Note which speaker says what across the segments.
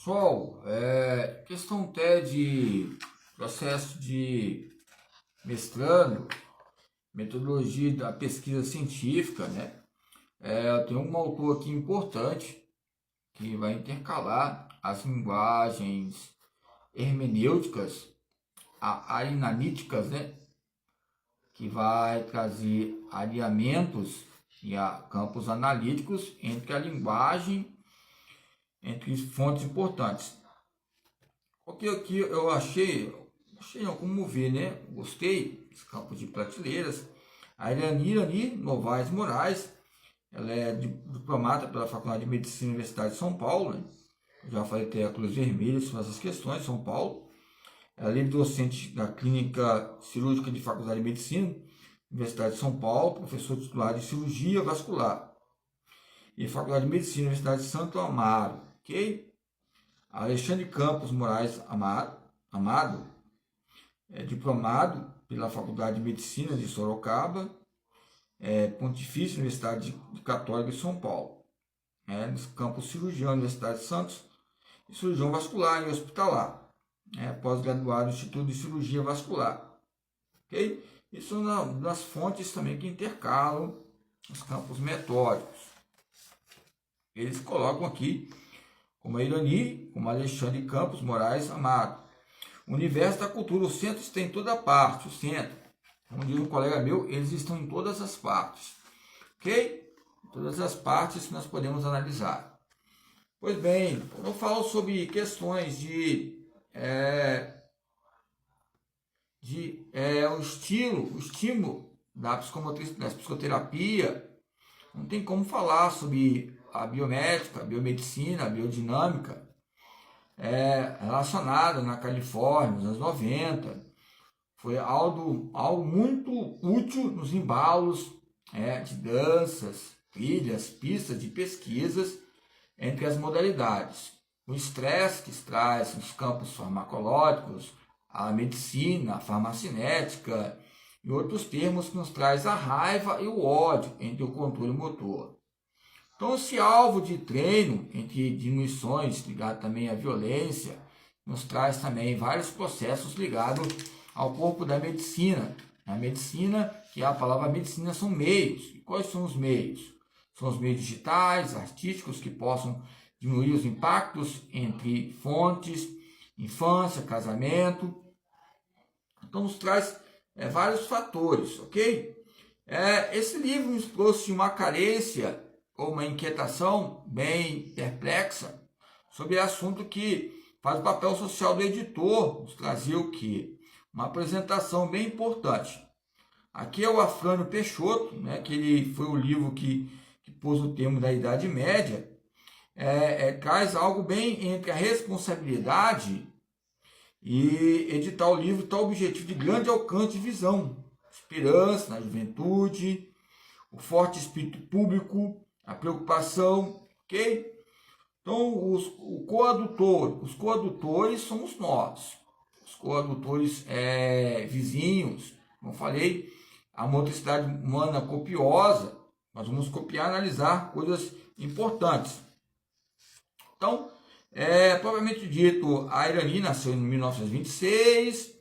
Speaker 1: Pessoal, questão até de processo de mestrando, metodologia da pesquisa científica, né? Eu tenho um autor aqui importante que vai intercalar as linguagens hermenêuticas, analíticas, né? Que vai trazer alinhamentos e campos analíticos entre a linguagem, entre fontes importantes. O que aqui eu achei não, como ver, né? Gostei desse campo de prateleiras. A Irani Novaes Moraes, ela é diplomata pela Faculdade de Medicina da Universidade de São Paulo, né? Já falei até a Cruz Vermelha sobre essas questões, São Paulo. Ela é livre-docente da Clínica Cirúrgica de Faculdade de Medicina, Universidade de São Paulo, professor titular de Cirurgia Vascular e Faculdade de Medicina, Universidade de Santo Amaro, ok? Alexandre Campos Moraes Amado é diplomado pela Faculdade de Medicina de Sorocaba, Pontifícia Universidade Católica de São Paulo, nos campos cirurgião Universidade de Santos e cirurgião vascular e hospitalar, pós-graduado no Instituto de Cirurgia Vascular, ok? Isso nas fontes também que intercalam os campos metódicos. Eles colocam aqui como a Irani, como Alexandre Campos Moraes Amado. O universo da cultura, o centro está em toda parte, o centro. Como diz um colega meu, eles estão em todas as partes. Ok? Todas as partes que nós podemos analisar. Pois bem, eu falo sobre questões o estímulo da psicoterapia. Não tem como falar sobre a biomédica, a biomedicina, a biodinâmica, relacionada na Califórnia, nos anos 90. Foi algo muito útil nos embalos de danças, trilhas, pistas de pesquisas entre as modalidades. O estresse que traz os campos farmacológicos, a medicina, a farmacinética e outros termos que nos traz a raiva e o ódio entre o controle motor. Então, esse alvo de treino entre diminuições ligado também à violência, nos traz também vários processos ligados ao corpo da medicina. A medicina, que a palavra medicina são meios. E quais são os meios? São os meios digitais, artísticos, que possam diminuir os impactos entre fontes, infância, casamento. Então, nos traz vários fatores, ok? Esse livro nos trouxe uma carência ou uma inquietação bem perplexa sobre assunto que faz o papel social do editor, nos trazer o quê? Uma apresentação bem importante. Aqui é o Afrânio Peixoto, que ele foi o livro que pôs o termo da Idade Média, traz algo bem entre a responsabilidade e editar o livro tem o objetivo de grande alcance de visão, esperança na juventude, o forte espírito público, a preocupação, ok? Então, os coadutores somos nós, os coadutores vizinhos, como eu falei, a motricidade humana copiosa, nós vamos copiar e analisar coisas importantes. Então, propriamente dito, a Irani nasceu em 1926,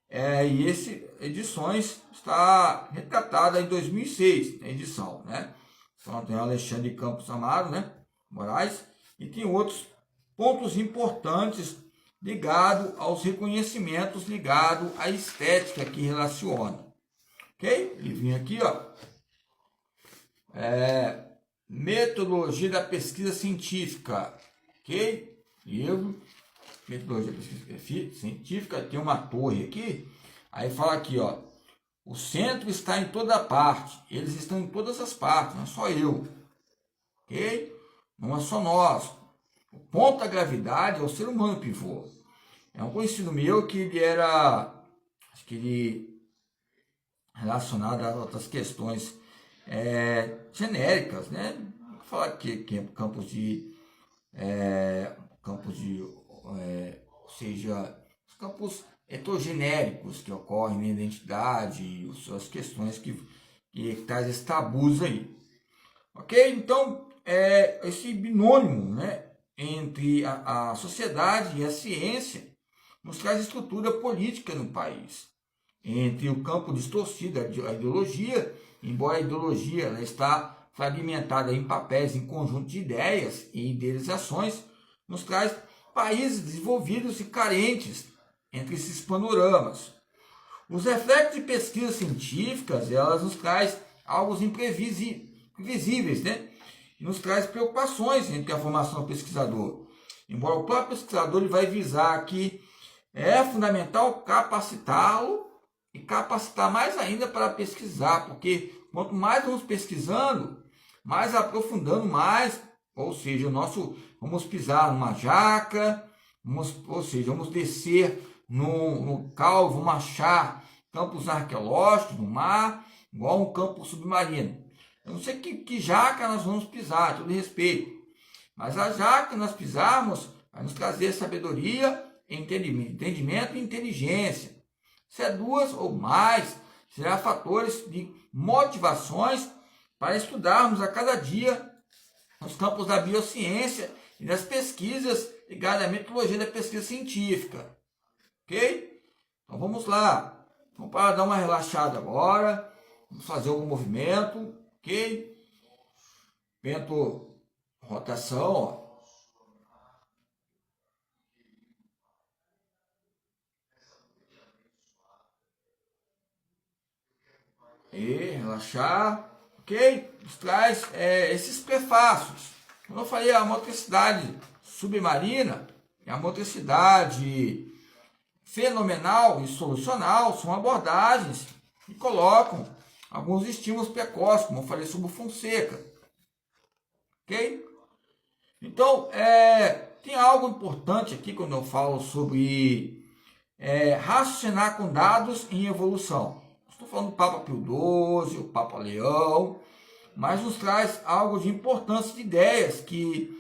Speaker 1: e esse edições está retratada em 2006, a edição, né? Então, tem o Alexandre Campos Amaro, Moraes, e tem outros pontos importantes ligados aos reconhecimentos, ligados à estética que relaciona. Ok? Livrinho aqui, ó. Metodologia da pesquisa científica. Ok? Livro. Metodologia da pesquisa científica. Tem uma torre aqui. Aí fala aqui, ó. O centro está em toda parte. Eles estão em todas as partes, não é só eu. Ok? Não é só nós. O ponto da gravidade é o ser humano pivô. É um conhecido meu que ele era, acho que ele relacionado a outras questões genéricas, né? Vou falar que é campos de, ou seja, os campos heterogenéricos que ocorrem na identidade e suas questões que traz esses tabus aí. Ok? Então, esse binônimo, entre a sociedade e a ciência nos traz estrutura política no país. Entre o campo distorcido, a ideologia, embora a ideologia ela está fragmentada em papéis, em conjunto de ideias e idealizações, nos traz países desenvolvidos e carentes entre esses panoramas. Os reflexos de pesquisas científicas, elas nos traz algo imprevisíveis, né? E nos traz preocupações entre a formação do pesquisador. Embora o próprio pesquisador ele vai visar que é fundamental capacitá-lo e capacitar mais ainda para pesquisar, porque quanto mais vamos pesquisando, mais aprofundando mais, ou seja, vamos pisar numa jaca, vamos descer no calvo, vamos achar campos arqueológicos no mar, igual um campo submarino. Eu não sei que jaca nós vamos pisar, todo respeito, mas a jaca que nós pisarmos vai nos trazer sabedoria, entendimento e inteligência. Se é duas ou mais, será fatores de motivações para estudarmos a cada dia nos campos da biociência e das pesquisas ligadas à metodologia da pesquisa científica. Ok? Então vamos lá. Vamos para dar uma relaxada agora. Vamos fazer algum movimento. Ok? Vento, rotação, ó. E relaxar, ok? Nos traz esses prefácios. Como eu falei, a motricidade submarina e a motricidade fenomenal e solucional são abordagens que colocam alguns estímulos precoces, como eu falei sobre o Fonseca. Ok? Então, tem algo importante aqui quando eu falo sobre raciocinar com dados em evolução. Estou falando do Papa Pio XII, o Papa Leão, mas nos traz algo de importância de ideias que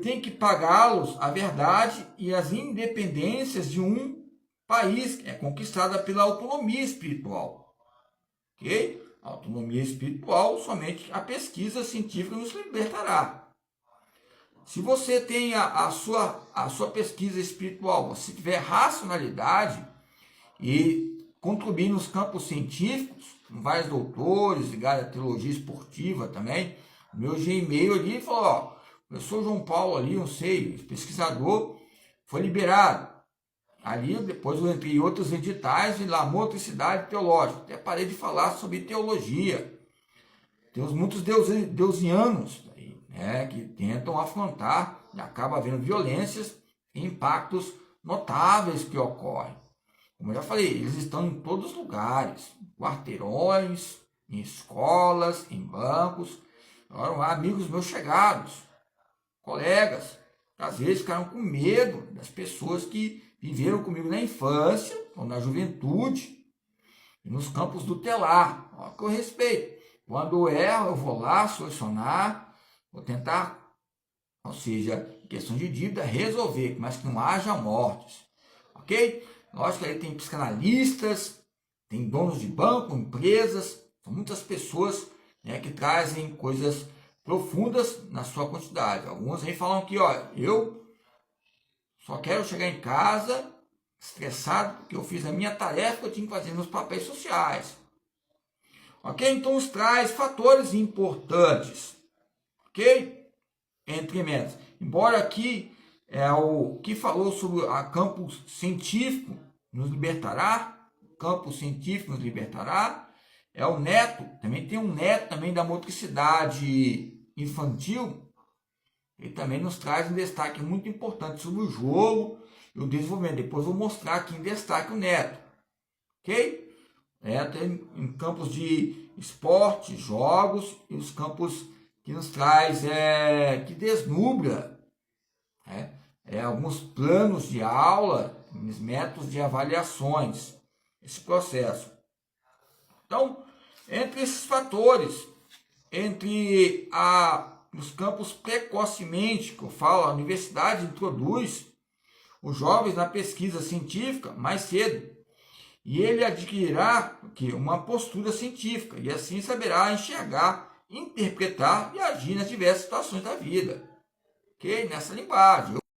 Speaker 1: tem que pagá-los a verdade e as independências de um país que é conquistada pela autonomia espiritual. Ok? A autonomia espiritual, somente a pesquisa científica nos libertará. Se você tem a sua pesquisa espiritual, você tiver racionalidade e contribuir nos campos científicos, com vários doutores ligados à teologia esportiva também. Meu Gmail ali falou, ó, o professor João Paulo ali, não sei, pesquisador, foi liberado. Ali depois eu entrei em outros editais e lá, motricidade teológica. Até parei de falar sobre teologia. Temos muitos deusianos né, que tentam afrontar e acaba havendo violências e impactos notáveis que ocorrem. Como eu já falei, eles estão em todos os lugares, quarteirões, em escolas, em bancos. Eram amigos meus chegados, colegas, que às vezes ficaram com medo das pessoas que viveram comigo na infância ou na juventude, e nos campos do telar. Olha que eu respeito. Quando eu erro, eu vou lá solucionar, vou tentar, ou seja, questão de dívida, resolver, mas que não haja mortes. Ok? Lógico que aí tem psicanalistas, tem donos de banco, empresas, são muitas pessoas, né, que trazem coisas profundas na sua quantidade. Alguns aí falam que, ó, eu só quero chegar em casa estressado porque eu fiz a minha tarefa que eu tinha que fazer nos papéis sociais. Ok? Então nos traz fatores importantes. Ok? Entre metas. Embora aqui o que falou sobre a campo científico nos libertará, campo científico nos libertará, é o neto, também tem um neto também da motricidade infantil, ele também nos traz um destaque muito importante sobre o jogo e o desenvolvimento. Depois vou mostrar aqui em destaque o neto, ok? Neto em campos de esporte, jogos e os campos que nos traz, que desnubra, alguns planos de aula, métodos de avaliações, esse processo. Então, entre esses fatores, entre os campos precocemente, que eu falo, a universidade introduz os jovens na pesquisa científica mais cedo, e ele adquirirá uma postura científica, e assim saberá enxergar, interpretar e agir nas diversas situações da vida. ok? Nessa linguagem.